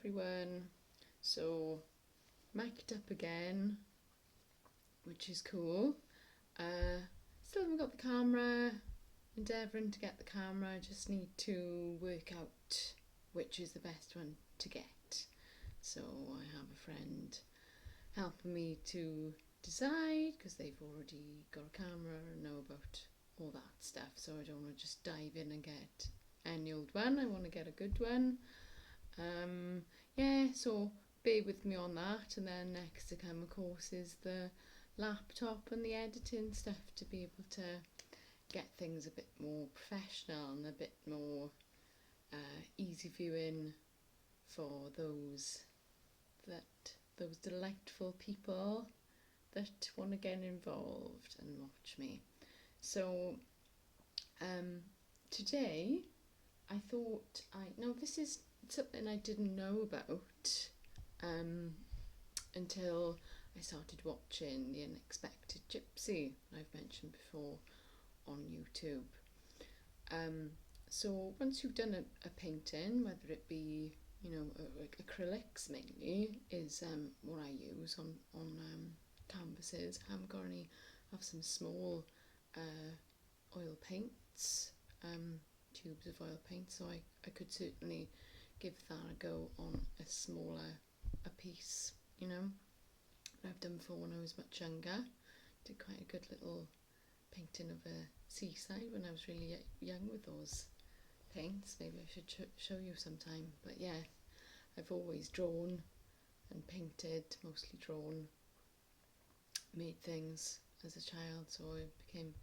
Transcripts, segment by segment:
everyone. So, mic'd up again, which is cool. Still haven't got the camera, endeavouring to get the camera. I just need to work out which is the best one to get. So I have a friend helping me to decide, because they've already got a camera and know about all that stuff. So I don't want to just dive in and get any old one. I want to get a good one. So bear with me on that. And then next to come, of course, is the laptop and the editing stuff to be able to get things a bit more professional and a bit more easy viewing for those delightful people that want to get involved and watch me. So today I thought this is something I didn't know about until I started watching The Unexpected Gypsy, I've mentioned before, on YouTube. So once you've done a painting, whether it be acrylics mainly is what I use on canvases. I haven't got any. I have some small oil paints, tubes of oil paint, so I could certainly give that a go on a smaller piece, that I've done before when I was much younger. Did quite a good little painting of a seaside when I was really young with those paints. Maybe I should show you sometime. But yeah, I've always drawn and painted, mostly drawn, made things as a child, so it became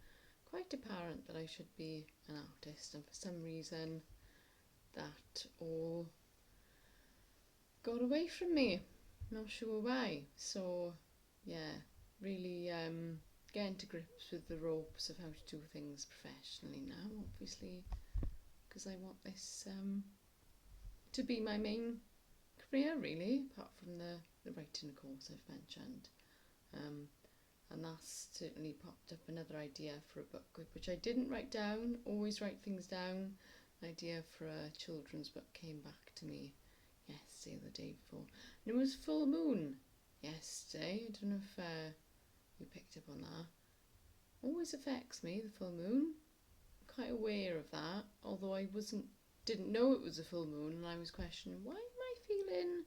quite apparent that I should be an artist, and for some reason that all got away from me. Not sure why. So yeah, really getting to grips with the ropes of how to do things professionally now, obviously, because I want this to be my main career, really, apart from the writing course I've mentioned. And that's certainly popped up another idea for a book, which I didn't write down. Always write things down. An idea for a children's book came back to me yesterday or the day before. And it was full moon yesterday. I don't know if you picked up on that. Always affects me, the full moon. I'm quite aware of that, although I didn't know it was a full moon, and I was questioning, why am I feeling,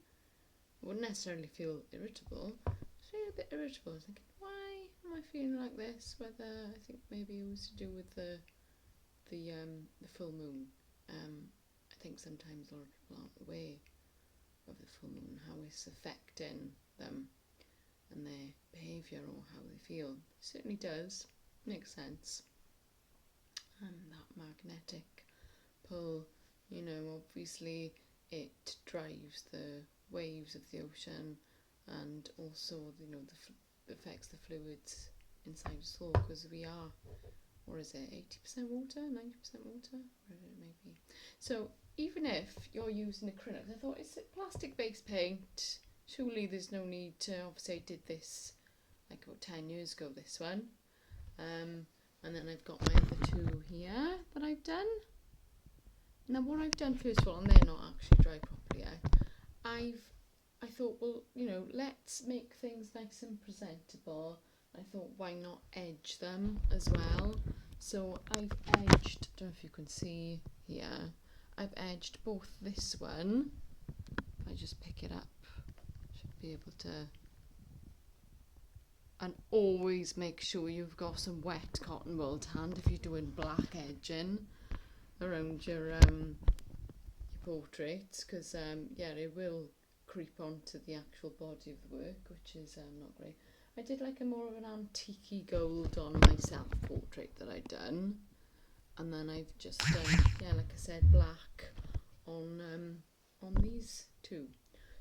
I wouldn't necessarily feel irritable, I was feeling a bit irritable. I was thinking, why am I feeling like this? Whether I think maybe it was to do with the full moon. I think sometimes a lot of people aren't aware of the full moon, how it's affecting them and their behaviour or how they feel. It certainly does, makes sense. And that magnetic pull, obviously it drives the waves of the ocean, and also affects the fluids inside us all, because we are, 80% water, 90% water, whatever it may be. So even if you're using acrylics, I thought, it's a plastic based paint, surely there's no need to, obviously I did this like about 10 years ago, this one, and then I've got my other two here that I've done. Now what I've done, first of all, and they're not actually dry properly yet, I thought, well, let's make things nice and presentable. I thought, why not edge them as well? So I've edged, I don't know if you can see here, I've edged both this one. If I just pick it up, should be able to. And always make sure you've got some wet cotton wool to hand if you're doing black edging around your portraits, because it will creep onto the actual body of the work, which is not great. I did like a more of an antique-y gold on my self-portrait that I'd done, and then I've just done, like I said, black on these two.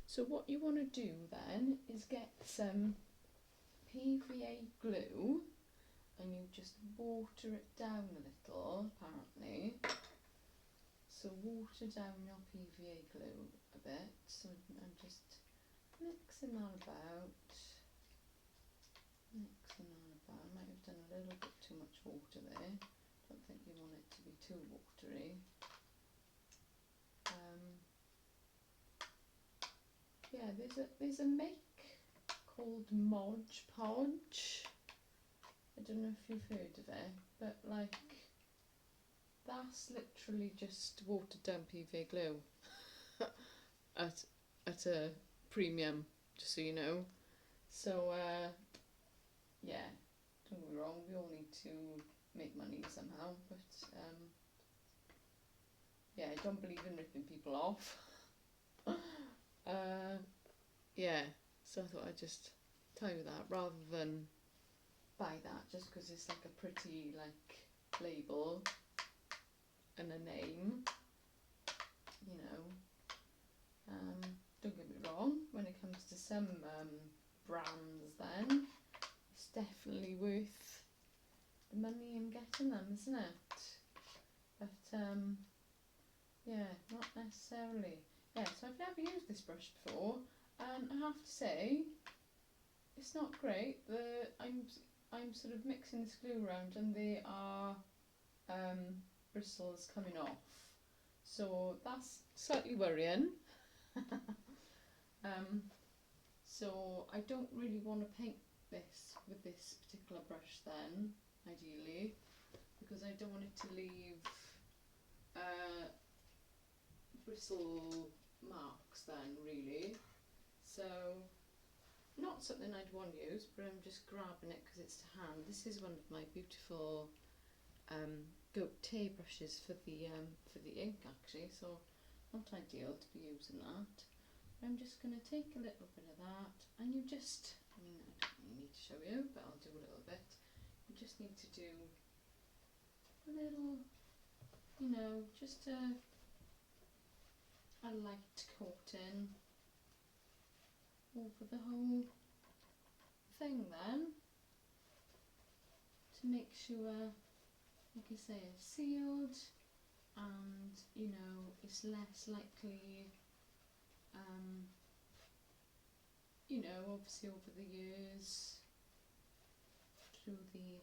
So what you want to do then is get some PVA glue, and you just water it down a little, apparently. So water down your PVA glue a bit. So I'm just mixing that about. I might have done a little bit too much water there. Don't think you want it to be too watery. yeah, there's a make called Mod Podge. I don't know if you've heard of it, but like that's literally just watered down PVA glue at a premium, just so you know. So yeah, don't get me wrong, we all need to make money somehow, but yeah, I don't believe in ripping people off. Yeah, so I thought I'd just tell you that rather than buy that just because it's like a pretty like label and a name, you know. Don't get me wrong, when it comes to some brands then it's definitely worth the money in getting them, isn't it? But yeah, not necessarily. Yeah, so I've never used this brush before, and I have to say it's not great. I'm sort of mixing this glue around and there are bristles coming off, so that's slightly worrying. So I don't really want to paint this with this particular brush then, ideally, because I don't want it to leave bristle marks then, really. So not something I'd want to use, but I'm just grabbing it because it's to hand. This is one of my beautiful goat tail brushes for the ink actually, so not ideal to be using that. I'm just going to take a little bit of that, and you just, I mean, I don't really need to show you, but I'll do a little bit. You just need to do a little, you know, just a light coating over the whole thing then, to make sure, like I say, it's sealed and, you know, it's less likely, you know, obviously over the years, through the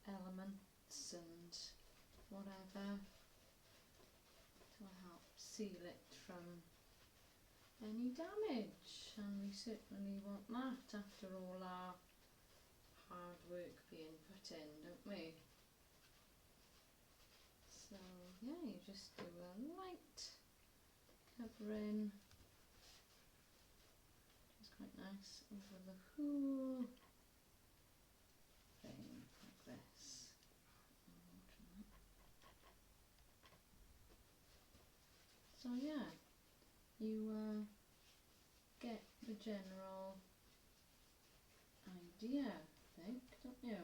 elements and whatever, to help seal it from any damage, and we certainly want that after all our hard work being put in, don't we? So yeah, you just do a light covering, which is quite nice, over the whole thing, like this. So yeah, you get the general idea, I think, don't you?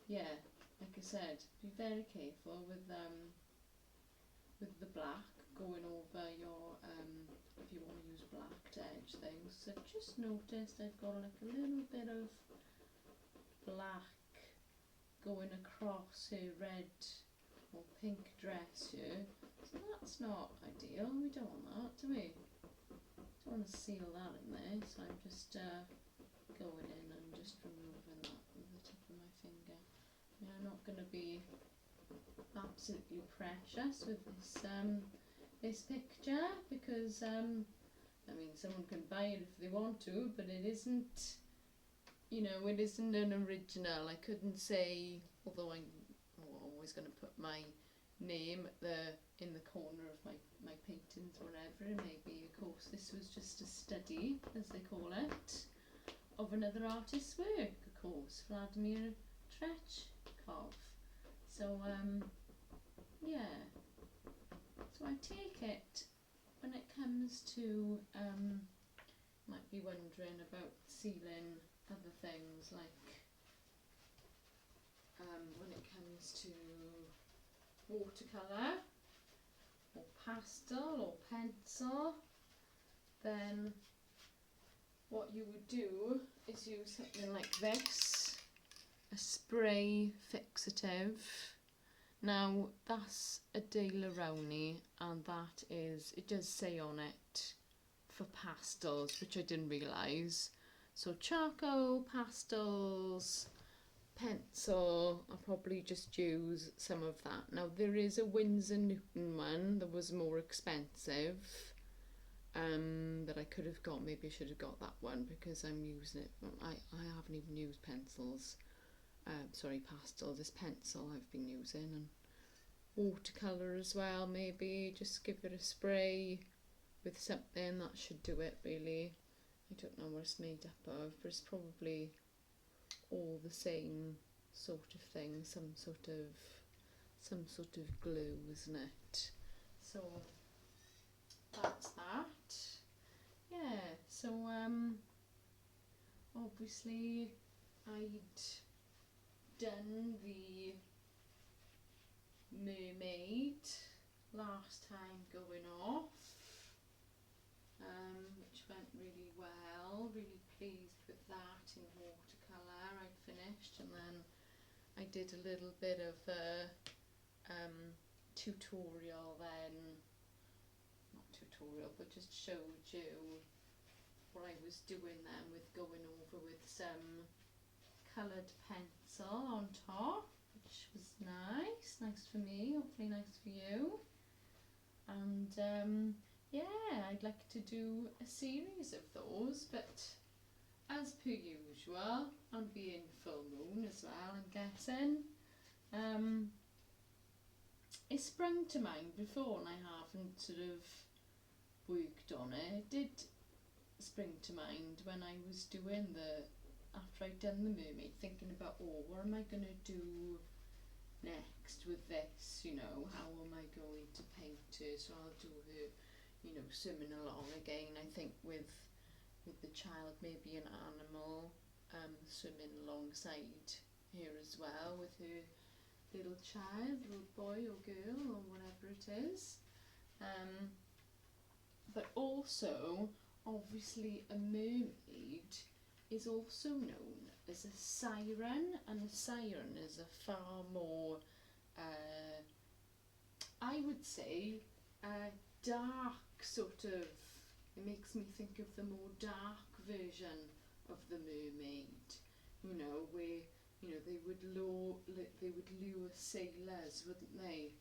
Yeah, like I said, be very careful with the black going over your if you want to use black to edge things. So I've just noticed I've got like a little bit of black going across her red or pink dress here, so that's not ideal. We don't want that, do we? Don't want to seal that in there, so I'm just going in and just removing that with the tip of my finger. Yeah, I'm not going to be absolutely precious with this picture, because I mean, someone can buy it if they want to, but it isn't, you know, it isn't an original. I couldn't say, although I'm always going to put my name in the corner of my paintings or whatever, and maybe of course this was just a study, as they call it, of another artist's work, of course, Vladimir Trechkov. So yeah, so I take it, when it comes to might be wondering about sealing other things, like when it comes to watercolour or pastel or pencil, then what you would do is use something like this, a spray fixative. Now that's a Daler-Rowney, and that is, it does say on it, for pastels, which I didn't realise. So charcoal, pastels, pencil, I'll probably just use some of that. Now there is a Winsor Newton one that was more expensive, that I could have got. Maybe I should have got that one because I'm using it. I haven't even used pencils. Sorry, pastels. This pencil I've been using, and watercolour as well. Maybe just give it a spray with something. That should do it really. I don't know what it's made up of, but it's probably all the same sort of thing. Some sort of glue, isn't it? So that's that. Yeah. So obviously I'd done the mermaid last time going off, which went really well. Really pleased with that in watercolour. I finished, and then I did a little bit of a tutorial then. Not tutorial, but just showed you what I was doing then with going over with some coloured pencil on top, which was nice for me, hopefully nice for you. And yeah, I'd like to do a series of those, but as per usual, I'll be in full moon as well, I'm guessing. It sprung to mind before and I haven't sort of worked on it. It did spring to mind when I was doing after I'd done the mermaid, thinking about, what am I going to do next with this, how am I going to paint her? So I'll do her, swimming along again. I think with the child, maybe an animal swimming alongside her as well, with her little child, little boy or girl or whatever it is. But also, obviously, a mermaid is also known as a siren, and a siren is a far more, I would say, dark sort of, it makes me think of the more dark version of the mermaid, where, they would lure sailors, wouldn't they,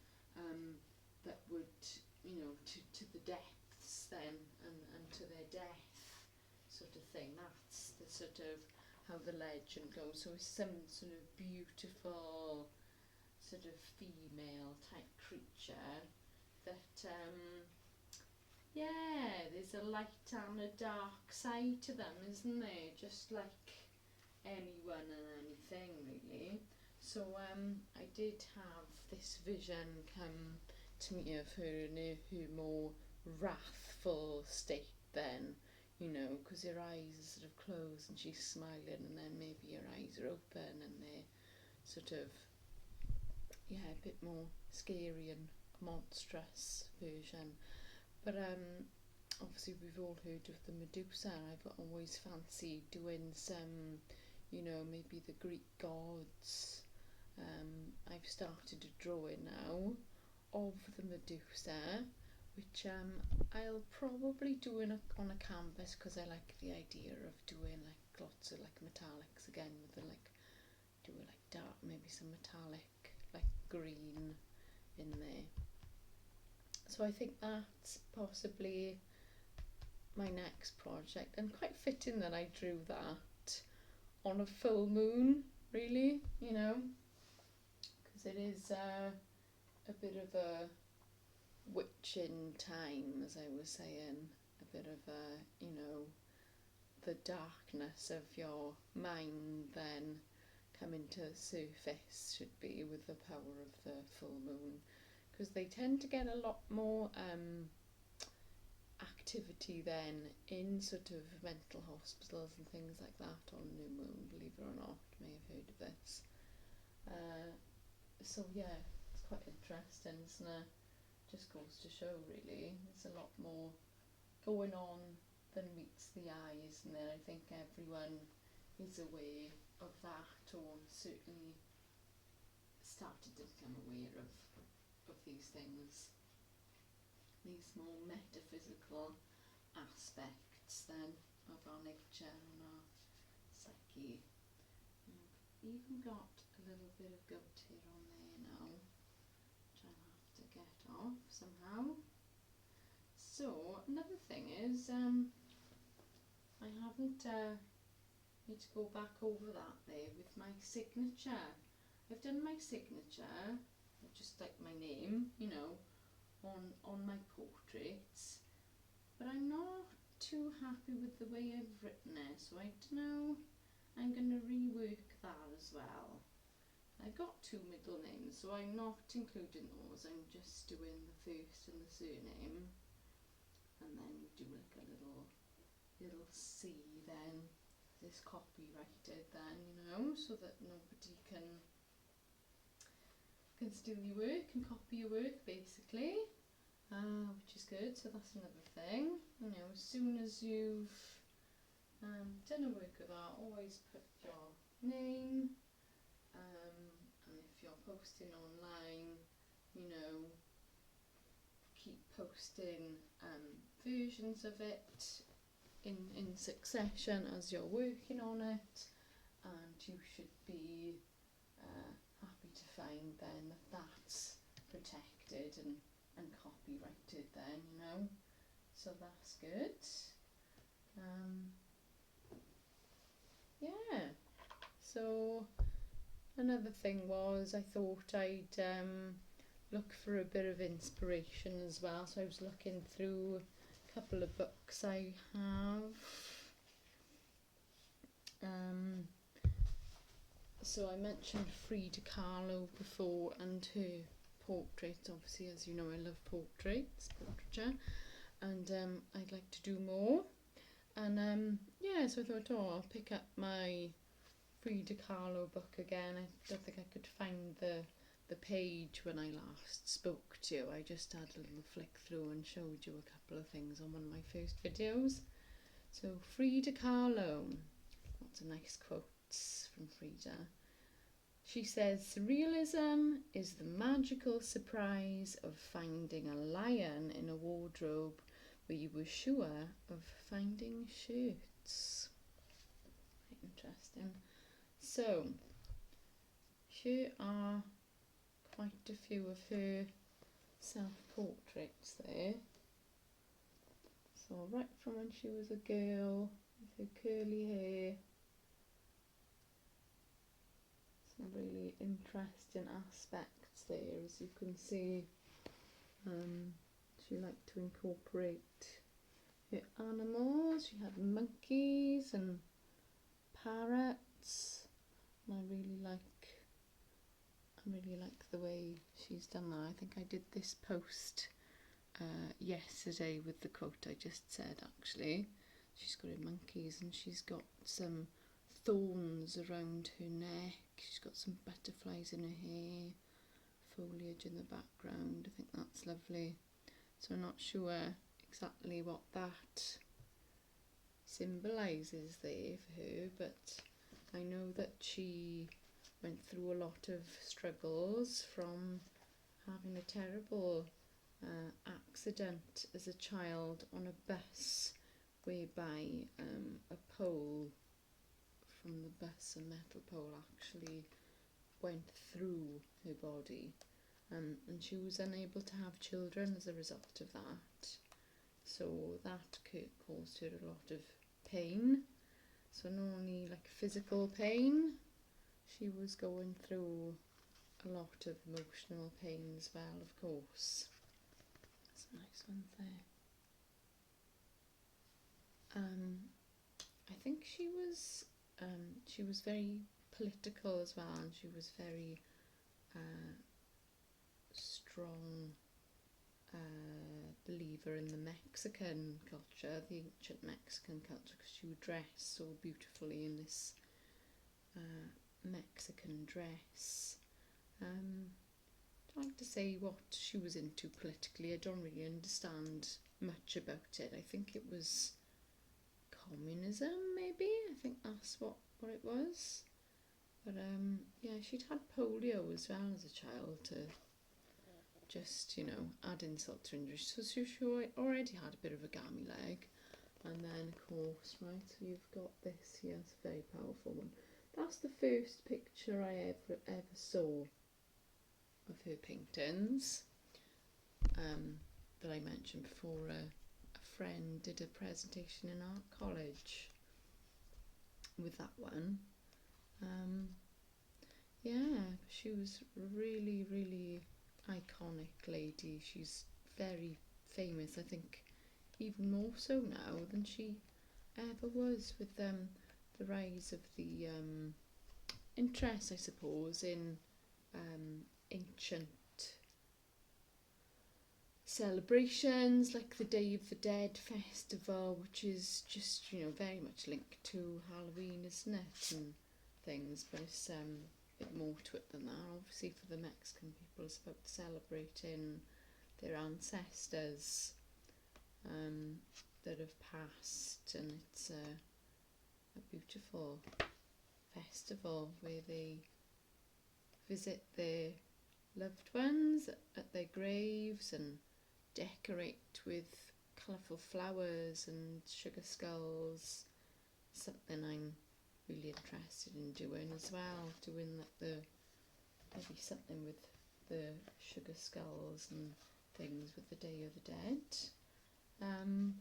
that would, to the depths then, and to their death, sort of thing. That's the sort of how the legend goes. So it's some sort of beautiful sort of female type creature that there's a light and a dark side to them, isn't there? Just like anyone and anything really. So I did have this vision come to me of her in her more wrathful state then, because her eyes are sort of closed and she's smiling, and then maybe her eyes are open and they're sort of, a bit more scary and monstrous version. But obviously we've all heard of the Medusa, and I've always fancied doing some, maybe the Greek gods. I've started a drawing now of the Medusa, which I'll probably do on a canvas, because I like the idea of doing like lots of like metallics again, with the do it like dark, maybe some metallic like green in there. So I think that's possibly my next project, and quite fitting that I drew that on a full moon, really, because it is a bit of a witching time, as I was saying, a bit of a, the darkness of your mind then coming to the surface should be with the power of the full moon, because they tend to get a lot more activity then in sort of mental hospitals and things like that on new moon, believe it or not. You may have heard of this. So yeah, it's quite interesting, isn't it? Just goes to show really, there's a lot more going on than meets the eye, isn't there? I think everyone is aware of that, or certainly started to become aware of these things, these more metaphysical aspects then of our nature and our psyche. even got a little bit of goat hair on there now, which I'll have to get off somehow. So another thing is, I haven't need to go back over that there with my signature. I've done my signature, just like my name, you know, on my portraits, but I'm not too happy with the way I've written it, so I don't know, I'm going to rework that as well. I've got two middle names, so I'm not including those, I'm just doing the first and the surname, and then we do like a little C then, this copyrighted then, you know, so that nobody can steal your work and copy your work basically, which is good. So that's another thing, you know, as soon as you've done a work of art, always put your name, and if you're posting online, you know, keep posting versions of it in succession as you're working on it, and you should be happy to find then that that's protected and copyrighted then, you know, so that's good. Yeah, so another thing was I thought I'd look for a bit of inspiration as well, so I was looking through a couple of books I have. So I mentioned Frida Kahlo before and her portraits. Obviously, as you know, I love portraiture, and I'd like to do more. And yeah, so I thought, I'll pick up my Frida Kahlo book again. I don't think I could find the page when I last spoke to you. I just had a little flick through and showed you a couple of things on one of my first videos. So Frida Kahlo, lots of nice quotes from Frida. She says, "Surrealism is the magical surprise of finding a lion in a wardrobe where you were sure of finding shirts." Quite interesting. So, here are quite a few of her self-portraits there. So right from when she was a girl with her curly hair. Some really interesting aspects there, as you can see. She liked to incorporate her animals. She had monkeys and parrots, and I really like the way she's done that. I think I did this post yesterday with the quote I just said. Actually, she's got her monkeys and she's got some thorns around her neck. She's got some butterflies in her hair, foliage in the background. I think that's lovely. So I'm not sure exactly what that symbolises there for her, but I know that she went through a lot of struggles from having a terrible accident as a child on a bus, whereby a pole from the bus, a metal pole, actually went through her body, and she was unable to have children as a result of that. So that caused her a lot of pain. So not only like physical pain, she was going through a lot of emotional pain as well, of course. Some nice ones there. I think she was very political as well, and she was very strong believer in the Mexican culture, the ancient Mexican culture, because she would dress so beautifully in this Mexican dress. I'd like to say what she was into politically. I don't really understand much about it. I think it was communism, maybe. I think that's what it was. But yeah, she'd had polio as well as a child, to just, you know, add insult to injury. So she already had a bit of a gammy leg. And then, of course, right, so you've got this, yes, very powerful one. that's the first picture I ever saw of her paintings. That I mentioned before, a friend did a presentation in art college with that one. Yeah, she was really, really iconic lady. She's very famous, I think, even more so now than she ever was, with the rise of the interest, I suppose, in ancient celebrations like the Day of the Dead festival, which is just, very much linked to Halloween, isn't it, and things, but it's a bit more to it than that. Obviously, for the Mexican people, it's about celebrating their ancestors that have passed, and it's a beautiful festival where they visit their loved ones at their graves and decorate with colourful flowers and sugar skulls. Something I'm really interested in doing as well. Doing maybe something with the sugar skulls and things with the Day of the Dead. And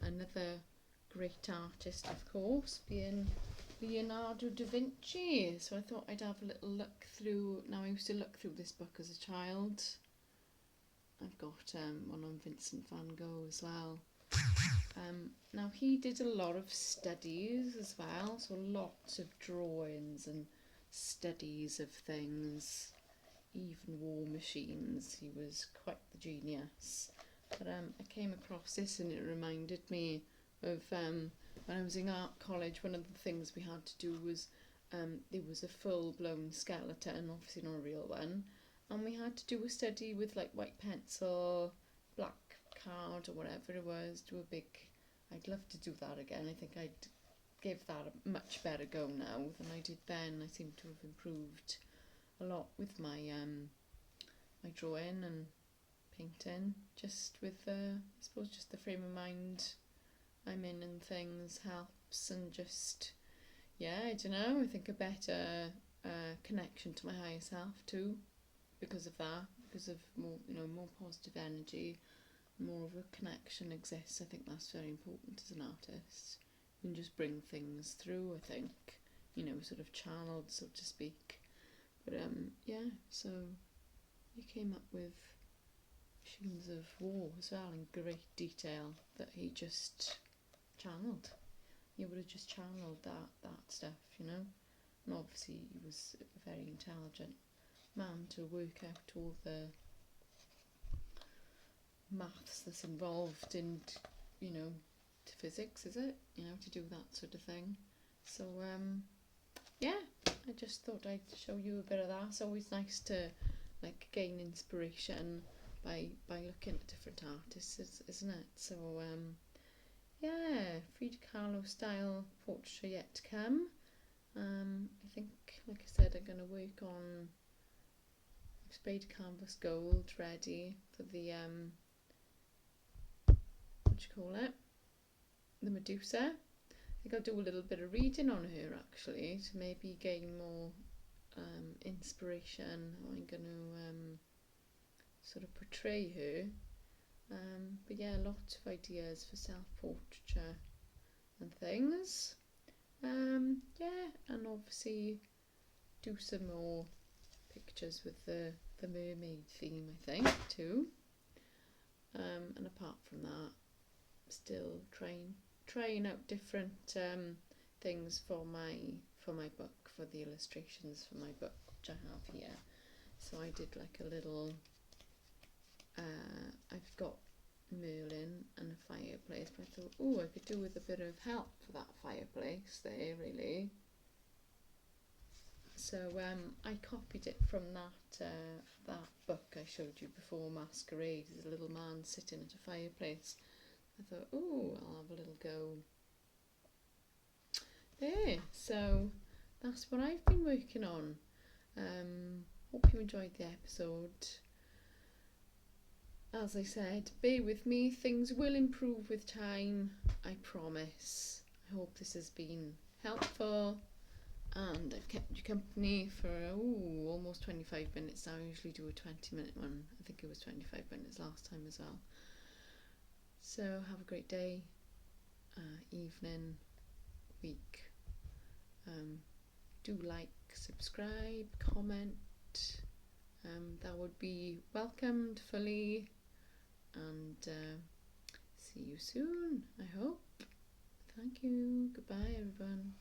another great artist, of course, being Leonardo da Vinci. So I thought I'd have a little look through. Now, I used to look through this book as a child. I've got one on Vincent van Gogh as well. Now, he did a lot of studies as well, so lots of drawings and studies of things, even war machines. He was quite the genius. But I came across this and it reminded me of when I was in art college. One of the things we had to do was there was a full-blown skeleton, obviously not a real one, and we had to do a study with like white pencil, black card or whatever it was, do a big... I'd love to do that again. I think I'd give that a much better go now than I did then. I seem to have improved a lot with my my drawing and painting, just with I suppose just the frame of mind I'm in and things helps, and just, I don't know, I think a better connection to my higher self too, because of that, because of more positive energy, more of a connection exists. I think that's very important as an artist. You can just bring things through, I think, sort of channeled, so to speak. But so he came up with machines of war as well in great detail that he just channeled. He would have just channeled that stuff, and obviously he was a very intelligent man to work out all the maths that's involved in, to physics, is it? To do that sort of thing. So, I just thought I'd show you a bit of that. It's always nice to, gain inspiration by looking at different artists, isn't it? So, Frida Kahlo style portrait yet to come. I think, like I said, I'm going to work on... I've sprayed canvas gold ready for the the Medusa. I think I'll do a little bit of reading on her actually to maybe gain more inspiration how I'm going to sort of portray her. But lots of ideas for self-portraiture and things. And obviously do some more pictures with the mermaid theme, I think, too. And apart from that, still trying out different things for my book, for the illustrations for my book, which I have here. So I did like a little... I've got Merlin and a fireplace, but I thought, I could do with a bit of help for that fireplace there, really. So I copied it from that book I showed you before, Masquerade. There's a little man sitting at a fireplace. I thought, I'll have a little go there. So that's what I've been working on. Hope you enjoyed the episode. As I said, bear with me, things will improve with time, I promise. I hope this has been helpful, and I've kept you company for almost 25 minutes now. I usually do a 20-minute one. I think it was 25 minutes last time as well. So have a great day, evening, week. Do like, subscribe, comment. That would be welcomed fully, and see you soon, I hope. Thank you. Goodbye, everyone.